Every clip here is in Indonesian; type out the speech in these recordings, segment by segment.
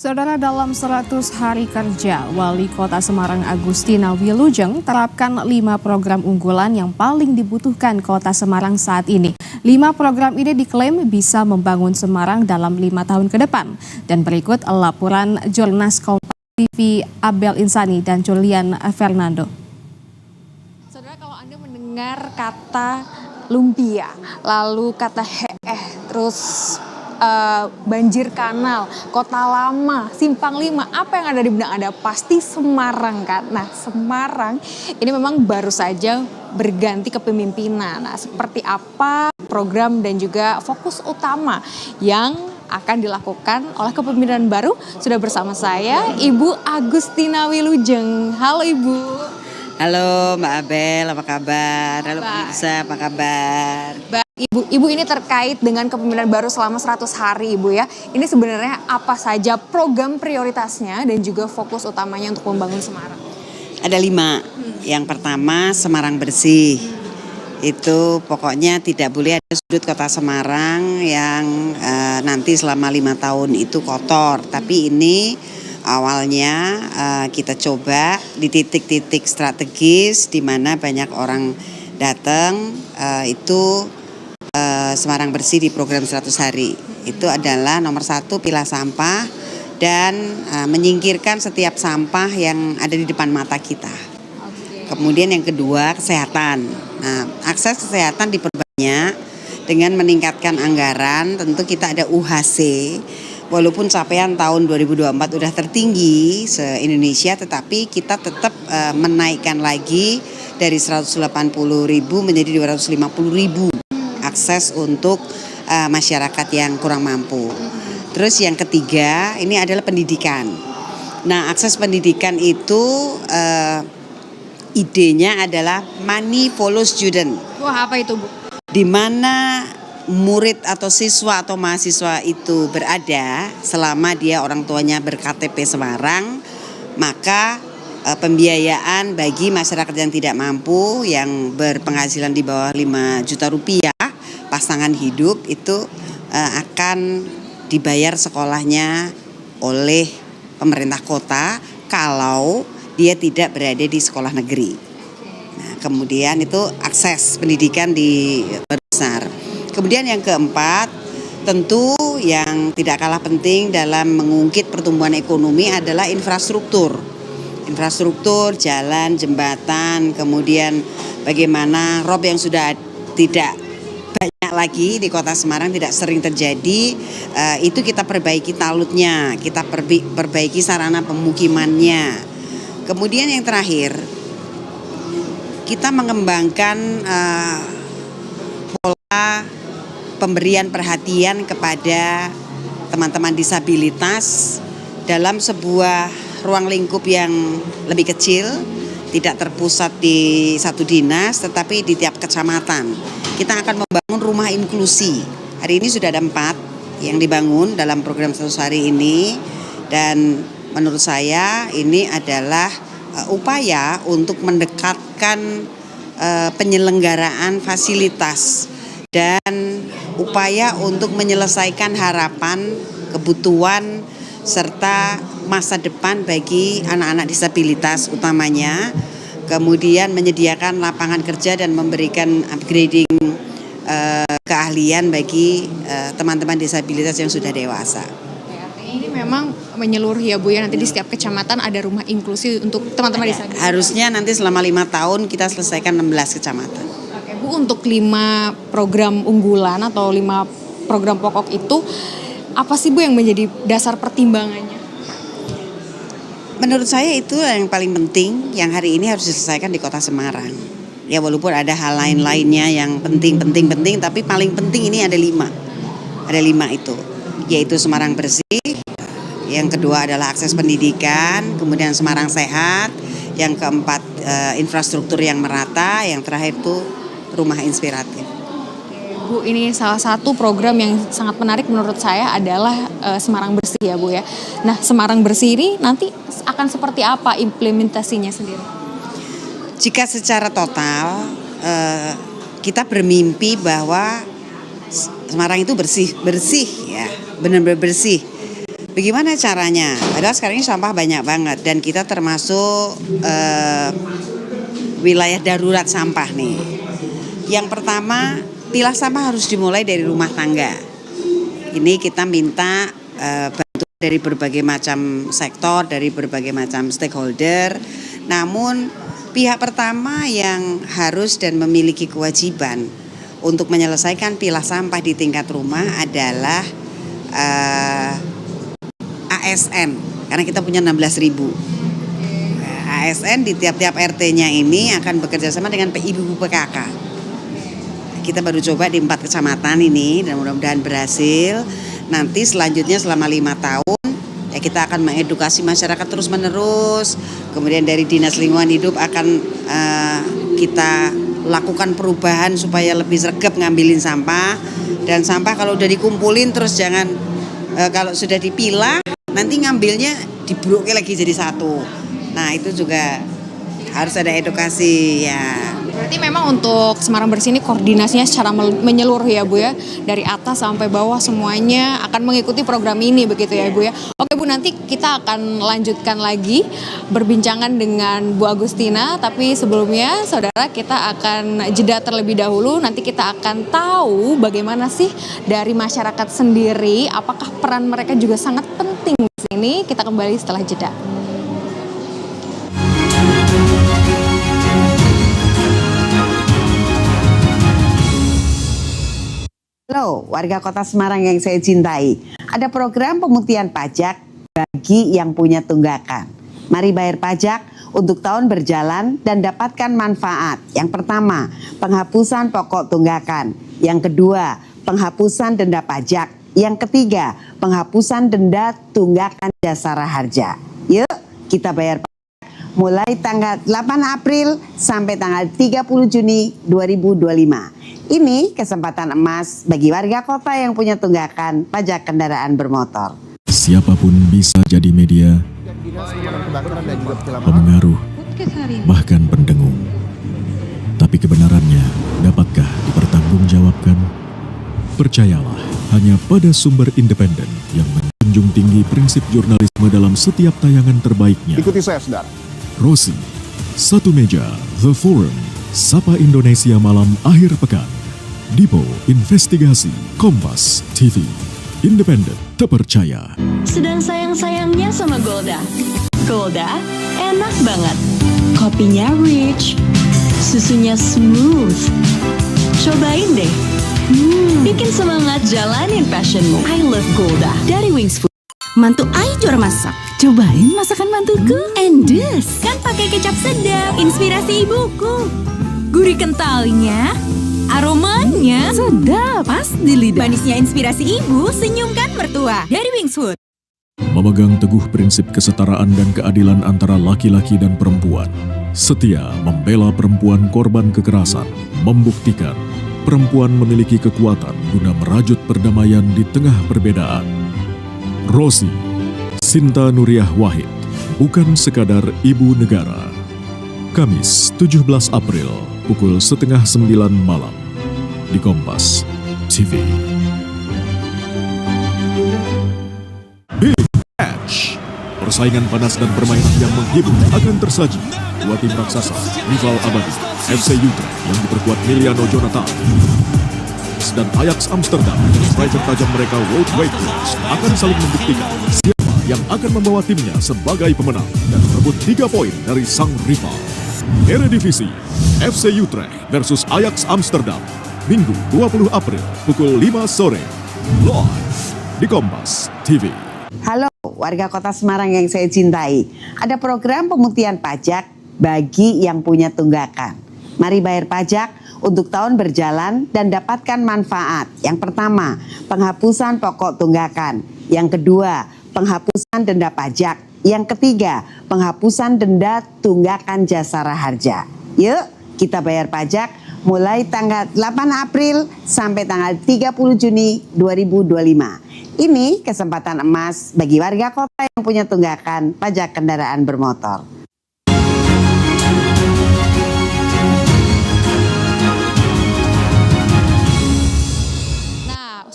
Saudara, dalam 100 hari kerja, Wali Kota Semarang Agustina Wilujeng terapkan 5 program unggulan yang paling dibutuhkan Kota Semarang saat ini. 5 program ini diklaim bisa membangun Semarang dalam 5 tahun ke depan. Dan berikut laporan jurnalis Kompas TV Abel Insani dan Julian Fernando. Saudara, kalau Anda mendengar kata lumpia, lalu kata terus banjir kanal, kota lama, simpang 5, apa yang ada di benak Anda? Pasti Semarang kan? Nah, Semarang ini memang baru saja berganti kepemimpinan. Nah, seperti apa program dan juga fokus utama yang akan dilakukan oleh kepemimpinan baru? Sudah bersama saya, Ibu Agustina Wilujeng. Halo Ibu. Halo Mbak Abel, apa kabar? Halo pemirsa, apa kabar? Ibu ini terkait dengan kepemimpinan baru selama 100 hari Ibu ya. Ini sebenarnya apa saja program prioritasnya dan juga fokus utamanya untuk membangun Semarang? Ada 5. Yang pertama Semarang bersih. Itu pokoknya tidak boleh ada sudut kota Semarang yang nanti selama 5 tahun itu kotor. Tapi ini awalnya kita coba di titik-titik strategis di mana banyak orang datang, itu Semarang bersih di program 100 hari. Itu adalah nomor 1 pilah sampah dan menyingkirkan setiap sampah yang ada di depan mata kita. Kemudian yang kedua kesehatan. Nah, akses kesehatan diperbanyak dengan meningkatkan anggaran. Tentu kita ada UHC. Walaupun capaian tahun 2024 udah tertinggi se-Indonesia, tetapi kita tetap menaikkan lagi dari 180.000 menjadi 250.000 akses untuk masyarakat yang kurang mampu. Terus yang ketiga ini adalah pendidikan. Nah, akses pendidikan itu idenya adalah money follow student. Wah, apa itu Bu? Di mana murid atau siswa atau mahasiswa itu berada selama dia orang tuanya ber-KTP Semarang, maka pembiayaan bagi masyarakat yang tidak mampu yang berpenghasilan di bawah 5 juta rupiah pasangan hidup itu akan dibayar sekolahnya oleh pemerintah kota kalau dia tidak berada di sekolah negeri. Nah, kemudian itu akses pendidikan besar. Kemudian yang keempat, tentu yang tidak kalah penting dalam mengungkit pertumbuhan ekonomi adalah infrastruktur. Infrastruktur, jalan, jembatan, kemudian bagaimana rob yang sudah tidak banyak lagi di Kota Semarang, tidak sering terjadi, itu kita perbaiki talutnya, kita perbaiki sarana pemukimannya. Kemudian yang terakhir, kita mengembangkan pola pemberian perhatian kepada teman-teman disabilitas dalam sebuah ruang lingkup yang lebih kecil, tidak terpusat di satu dinas tetapi di tiap kecamatan. Kita akan membangun rumah inklusi. Hari ini sudah ada 4 yang dibangun dalam program 100 hari ini, dan menurut saya ini adalah upaya untuk mendekatkan penyelenggaraan fasilitas dan upaya untuk menyelesaikan harapan, kebutuhan, serta masa depan bagi anak-anak disabilitas utamanya. Kemudian menyediakan lapangan kerja dan memberikan upgrading keahlian bagi teman-teman disabilitas yang sudah dewasa. Ini memang menyeluruh ya Bu ya, nanti di setiap kecamatan ada rumah inklusi untuk teman-teman disabilitas. Harusnya nanti selama 5 tahun kita selesaikan 16 kecamatan. Bu, untuk 5 program unggulan atau 5 program pokok itu, apa sih Bu yang menjadi dasar pertimbangannya? Menurut saya itu yang paling penting yang hari ini harus diselesaikan di Kota Semarang. Ya walaupun ada hal lain-lainnya yang penting, tapi paling penting ini ada 5. Ada 5 itu, yaitu Semarang bersih, yang kedua adalah akses pendidikan, kemudian Semarang sehat, yang keempat infrastruktur yang merata, yang terakhir itu rumah inspiratif. Bu, ini salah satu program yang sangat menarik menurut saya adalah Semarang bersih ya Bu ya. Nah, Semarang bersih ini nanti akan seperti apa implementasinya sendiri? Jika secara total kita bermimpi bahwa Semarang itu bersih ya, benar-benar bersih. Bagaimana caranya? Padahal sekarang ini sampah banyak banget dan kita termasuk wilayah darurat sampah nih. Yang pertama, pilah sampah harus dimulai dari rumah tangga. Ini kita minta bantuan dari berbagai macam sektor, dari berbagai macam stakeholder. Namun pihak pertama yang harus dan memiliki kewajiban untuk menyelesaikan pilah sampah di tingkat rumah adalah ASN, karena kita punya 16.000. ASN di tiap-tiap RT-nya ini akan bekerja sama dengan ibu-ibu PKK. Kita baru coba di 4 kecamatan ini dan mudah-mudahan berhasil. Nanti selanjutnya selama 5 tahun ya kita akan mengedukasi masyarakat terus-menerus. Kemudian dari Dinas Lingkungan Hidup akan kita lakukan perubahan supaya lebih sregep ngambilin sampah. Dan sampah kalau udah dikumpulin terus jangan kalau sudah dipilah nanti ngambilnya dibroke lagi jadi satu. Nah itu juga harus ada edukasi ya. Berarti memang untuk Semarang Bersih ini koordinasinya secara menyeluruh ya Bu ya. Dari atas sampai bawah semuanya akan mengikuti program ini begitu ya Bu ya. Oke Bu, nanti kita akan lanjutkan lagi berbincangan dengan Bu Agustina. Tapi sebelumnya saudara kita akan jeda terlebih dahulu. Nanti kita akan tahu bagaimana sih dari masyarakat sendiri. Apakah peran mereka juga sangat penting di sini. Kita kembali setelah jeda. Halo warga kota Semarang yang saya cintai. Ada program pemutihan pajak bagi yang punya tunggakan. Mari bayar pajak untuk tahun berjalan dan dapatkan manfaat. Yang pertama, penghapusan pokok tunggakan. Yang kedua, penghapusan denda pajak. Yang ketiga, penghapusan denda tunggakan jasara harja. Yuk kita bayar pajak mulai tanggal 8 April sampai tanggal 30 Juni 2025. Ini kesempatan emas bagi warga kota yang punya tunggakan pajak kendaraan bermotor. Siapapun bisa jadi media, pemengaruh, bahkan pendengung. Tapi kebenarannya dapatkah dipertanggungjawabkan? Percayalah hanya pada sumber independen yang menjunjung tinggi prinsip jurnalisme dalam setiap tayangan terbaiknya. Ikuti saya, saudara. Rosi, Satu Meja, The Forum, Sapa Indonesia Malam Akhir Pekan, Dipo Investigasi, Kompas TV, independen, terpercaya. Sedang sayang-sayangnya sama Golda. Golda enak banget. Kopinya rich, susunya smooth. Cobain deh. Bikin semangat jalanin passionmu. I love Golda dari Wings Food. Mantu Ai juara masak. Cobain masakan mantuku. Endes. Kan pakai kecap sedap. Inspirasi ibuku. Gurih kentalnya. Aromanya sedap. Pas di lidah. Manisnya inspirasi ibu. Senyumkan mertua. Dari Wings Food. Memegang teguh prinsip kesetaraan dan keadilan antara laki-laki dan perempuan. Setia membela perempuan korban kekerasan. Membuktikan perempuan memiliki kekuatan guna merajut perdamaian di tengah perbedaan. Rosi, Sinta Nuriah Wahid, bukan sekadar ibu negara. Kamis 17 April, pukul 8:30 malam, di Kompas TV. Big Match, persaingan panas dan permainan yang menghibur akan tersaji. Dua tim raksasa, rival abadi, FC Utrecht yang diperkuat Miliano Jonathan dan Ajax Amsterdam dengan striker tajam mereka Wout Weghorst akan saling membuktikan siapa yang akan membawa timnya sebagai pemenang dan merebut 3 poin dari sang rival. Eredivisie, FC Utrecht versus Ajax Amsterdam, Minggu 20 April pukul 5 sore, live di Kompas TV. Halo warga kota Semarang yang saya cintai. Ada program pemutihan pajak bagi yang punya tunggakan. Mari bayar pajak untuk tahun berjalan dan dapatkan manfaat. Yang pertama, penghapusan pokok tunggakan. Yang kedua, penghapusan denda pajak. Yang ketiga, penghapusan denda tunggakan jasara harja. Yuk kita bayar pajak mulai tanggal 8 April sampai tanggal 30 Juni 2025. Ini kesempatan emas bagi warga kota yang punya tunggakan pajak kendaraan bermotor.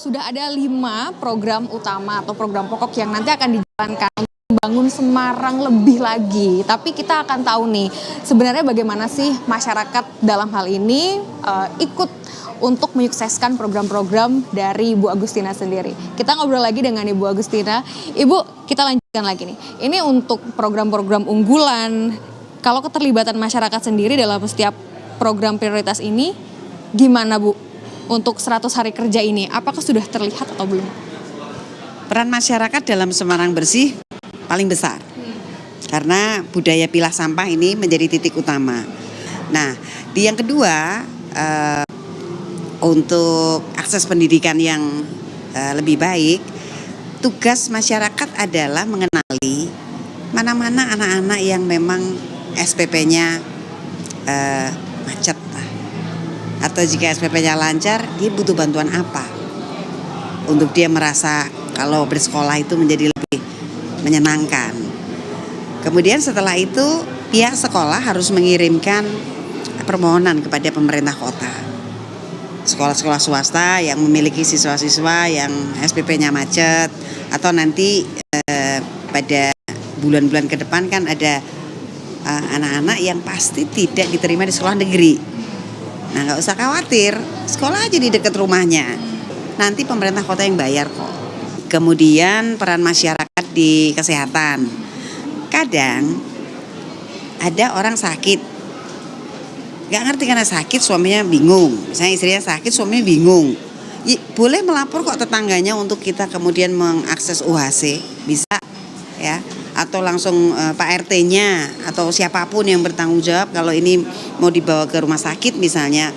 Sudah ada 5 program utama atau program pokok yang nanti akan dijalankan untuk membangun Semarang lebih lagi. Tapi kita akan tahu nih, sebenarnya bagaimana sih masyarakat dalam hal ini ikut untuk menyukseskan program-program dari Ibu Agustina sendiri. Kita ngobrol lagi dengan Ibu Agustina. Ibu, kita lanjutkan lagi nih. Ini untuk program-program unggulan. Kalau keterlibatan masyarakat sendiri dalam setiap program prioritas ini, gimana Bu? Untuk 100 hari kerja ini, apakah sudah terlihat atau belum? Peran masyarakat dalam Semarang Bersih paling besar. Karena budaya pilah sampah ini menjadi titik utama. Nah, di yang kedua, untuk akses pendidikan yang lebih baik, tugas masyarakat adalah mengenali mana-mana anak-anak yang memang SPP-nya macet. Atau jika SPP-nya lancar, dia butuh bantuan apa? Untuk dia merasa kalau bersekolah itu menjadi lebih menyenangkan. Kemudian setelah itu, pihak sekolah harus mengirimkan permohonan kepada pemerintah kota. Sekolah-sekolah swasta yang memiliki siswa-siswa yang SPP-nya macet, atau nanti pada bulan-bulan ke depan kan ada anak-anak yang pasti tidak diterima di sekolah negeri. Nah, nggak usah khawatir, sekolah aja di dekat rumahnya. Nanti pemerintah kota yang bayar kok. Kemudian peran masyarakat di kesehatan. Kadang ada orang sakit, gak ngerti karena sakit suaminya bingung. Misalnya istrinya sakit suaminya bingung. Boleh melapor kok tetangganya untuk kita kemudian mengakses UHC. Bisa ya. Atau langsung Pak RT-nya atau siapapun yang bertanggung jawab kalau ini mau dibawa ke rumah sakit misalnya.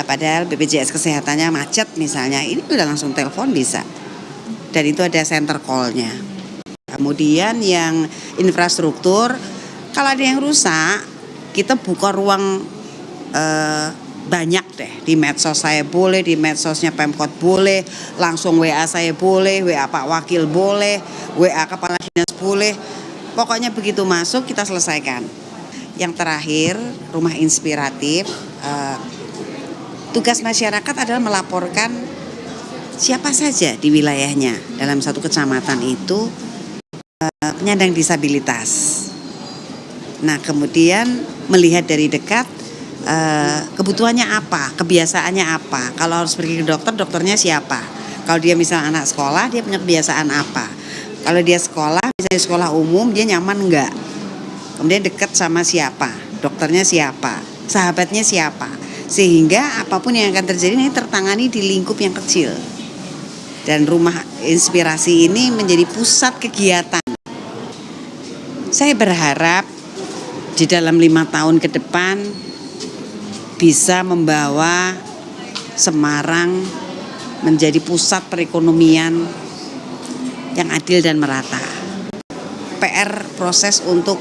Padahal BPJS Kesehatannya macet misalnya. Ini udah langsung telepon bisa. Dan itu ada center call-nya. Kemudian yang infrastruktur, kalau ada yang rusak, kita buka ruang banyak deh, di medsos saya boleh, di medsosnya Pemkot boleh, langsung WA saya boleh, WA Pak Wakil boleh, WA Kepala Dinas boleh, pokoknya begitu masuk kita selesaikan. Yang terakhir, rumah inspiratif, tugas masyarakat adalah melaporkan siapa saja di wilayahnya dalam satu kecamatan itu penyandang disabilitas. Nah, kemudian melihat dari dekat kebutuhannya apa, kebiasaannya apa. Kalau harus pergi ke dokter, dokternya siapa. Kalau dia misalnya anak sekolah, dia punya kebiasaan apa. Kalau dia sekolah, misalnya sekolah umum, dia nyaman enggak. Kemudian dekat sama siapa, dokternya siapa, sahabatnya siapa. Sehingga apapun yang akan terjadi ini tertangani di lingkup yang kecil. Dan rumah inspirasi ini menjadi pusat kegiatan. Saya berharap di dalam 5 tahun ke depan bisa membawa Semarang menjadi pusat perekonomian yang adil dan merata. PR proses untuk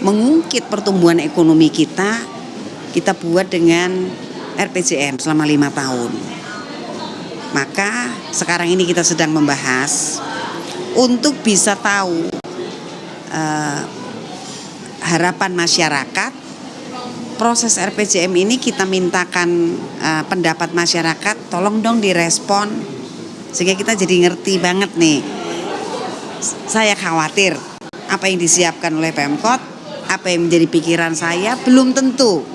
mengungkit pertumbuhan ekonomi kita buat dengan RPJM selama 5 tahun. Maka sekarang ini kita sedang membahas untuk bisa tahu harapan masyarakat. Proses RPJM ini kita mintakan pendapat masyarakat, tolong dong direspon sehingga kita jadi ngerti banget nih. Saya khawatir apa yang disiapkan oleh Pemkot, apa yang menjadi pikiran saya belum tentu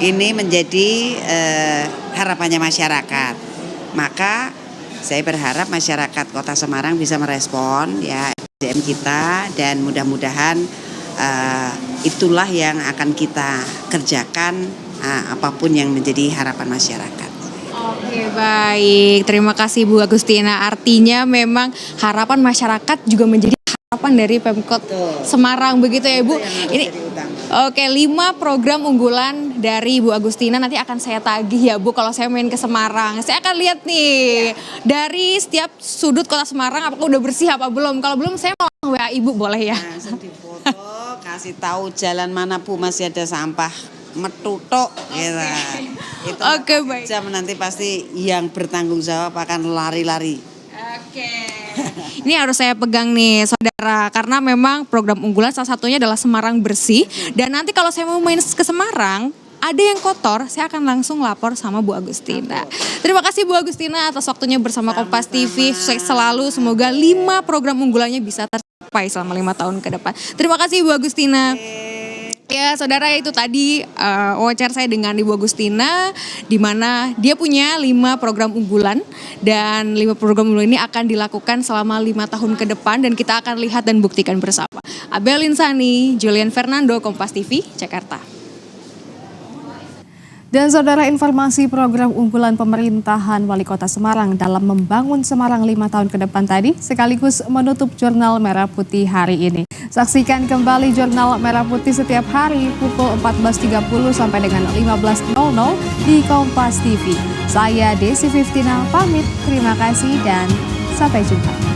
ini menjadi harapannya masyarakat. Maka saya berharap masyarakat Kota Semarang bisa merespon ya RPJM kita, dan mudah-mudahan itulah yang akan kita kerjakan, apapun yang menjadi harapan masyarakat. Oke, baik. Terima kasih Bu Agustina. Artinya memang harapan masyarakat juga menjadi harapan dari Pemkot Semarang, begitu ya Bu? Ini oke, 5 program unggulan dari Bu Agustina nanti akan saya tagih ya Bu kalau saya main ke Semarang. Saya akan lihat nih dari setiap sudut Kota Semarang apakah udah bersih apa belum. Kalau belum saya mau WA Ibu boleh ya? Langsung difoto, kasih tahu jalan mana Bu masih ada sampah metutuk gitu. Itu baik. Jam nanti pasti yang bertanggung jawab akan lari-lari. Oke. Ini harus saya pegang nih saudara, karena memang program unggulan salah satunya adalah Semarang Bersih. Dan nanti kalau saya mau main ke Semarang, ada yang kotor, saya akan langsung lapor sama Bu Agustina. Terima kasih Bu Agustina atas waktunya bersama Kompas TV. Sukses selalu, semoga 5 program unggulannya bisa tercapai selama 5 tahun ke depan. Terima kasih Bu Agustina. Ya saudara, itu tadi wawancara saya dengan Ibu Agustina, di mana dia punya 5 program unggulan, dan 5 program unggulan ini akan dilakukan selama 5 tahun ke depan, dan kita akan lihat dan buktikan bersama. Abel Insani, Julian Fernando, Kompas TV, Jakarta. Dan saudara, informasi program unggulan pemerintahan Wali Kota Semarang dalam membangun Semarang 5 tahun ke depan tadi sekaligus menutup Jurnal Merah Putih hari ini. Saksikan kembali Jurnal Merah Putih setiap hari pukul 14.30 sampai dengan 15.00 di Kompas TV. Saya Desi Fiftina pamit, terima kasih dan sampai jumpa.